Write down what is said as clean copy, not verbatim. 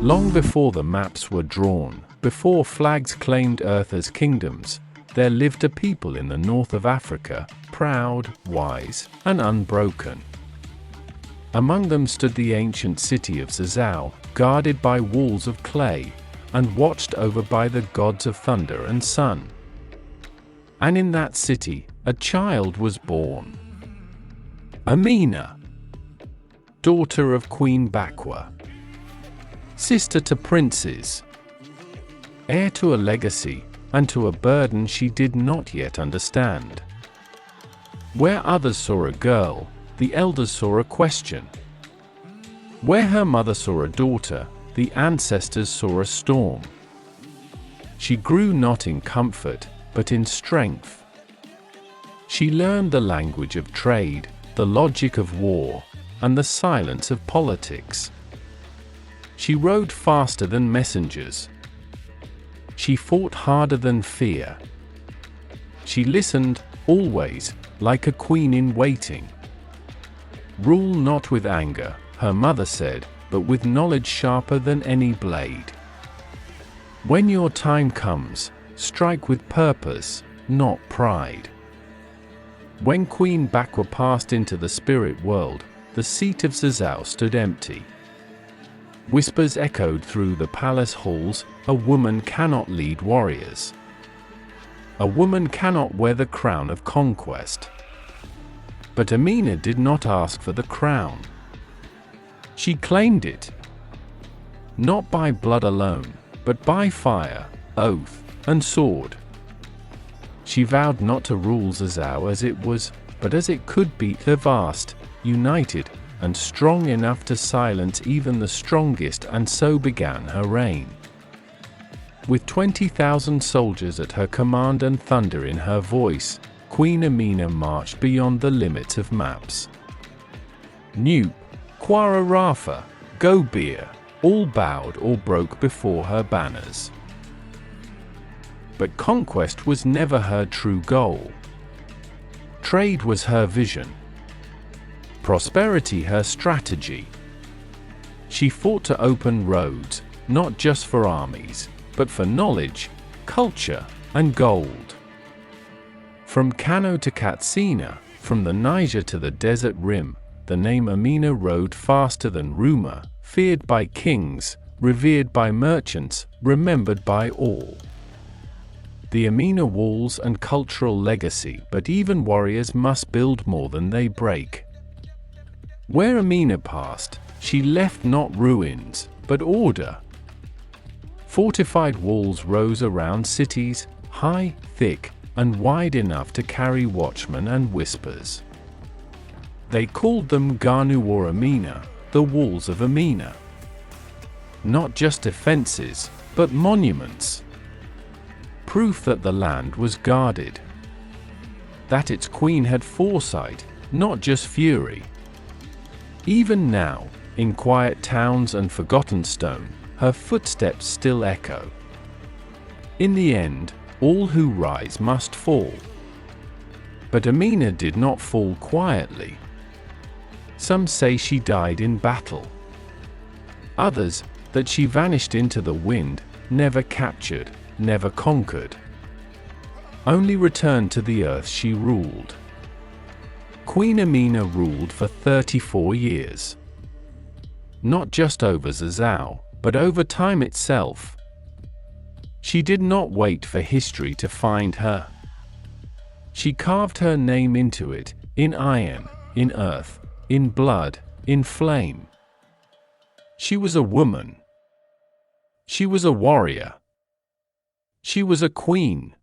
Long before the maps were drawn, before flags claimed Earth as kingdoms, there lived a people in the north of Africa, proud, wise, and unbroken. Among them stood the ancient city of Zazzau, guarded by walls of clay, and watched over by the gods of thunder and sun. And in that city, a child was born. Amina, daughter of Queen Bakwa, sister to princes, heir to a legacy, and to a burden she did not yet understand. Where others saw a girl, the elders saw a question. Where her mother saw a daughter, the ancestors saw a storm. She grew not in comfort, but in strength. She learned the language of trade, the logic of war, and the silence of politics. She rode faster than messengers. She fought harder than fear. She listened, always, like a queen in waiting. Rule not with anger, her mother said, but with knowledge sharper than any blade. When your time comes, strike with purpose, not pride. When Queen Bakwa passed into the spirit world, the seat of Zazzau stood empty. Whispers echoed through the palace halls, a woman cannot lead warriors. A woman cannot wear the crown of conquest. But Amina did not ask for the crown. She claimed it. Not by blood alone, but by fire, oath, and sword. She vowed not to rule Zazzau as it was, but as it could be, vast, united, and strong enough to silence even the strongest, and so began her reign. With 20,000 soldiers at her command and thunder in her voice, Queen Amina marched beyond the limits of maps. New, Kwara Rafa, Gobir, all bowed or broke before her banners. But conquest was never her true goal. Trade was her vision. Prosperity her strategy. She fought to open roads, not just for armies, but for knowledge, culture, and gold. From Kano to Katsina, from the Niger to the desert rim, the name Amina rode faster than rumor, feared by kings, revered by merchants, remembered by all. The Amina walls and cultural legacy, but even warriors must build more than they break. Where Amina passed, she left not ruins, but order. Fortified walls rose around cities, high, thick, and wide enough to carry watchmen and whispers. They called them Ganu or Amina, the walls of Amina. Not just defenses, but monuments. Proof that the land was guarded. That its queen had foresight, not just fury. Even now, in quiet towns and forgotten stone, her footsteps still echo. In the end, all who rise must fall. But Amina did not fall quietly. Some say she died in battle. Others, that she vanished into the wind, never captured, never conquered. Only returned to the earth she ruled. Queen Amina ruled for 34 years. Not just over Zazzau, but over time itself. She did not wait for history to find her. She carved her name into it, in iron, in earth, in blood, in flame. She was a woman. She was a warrior. She was a queen.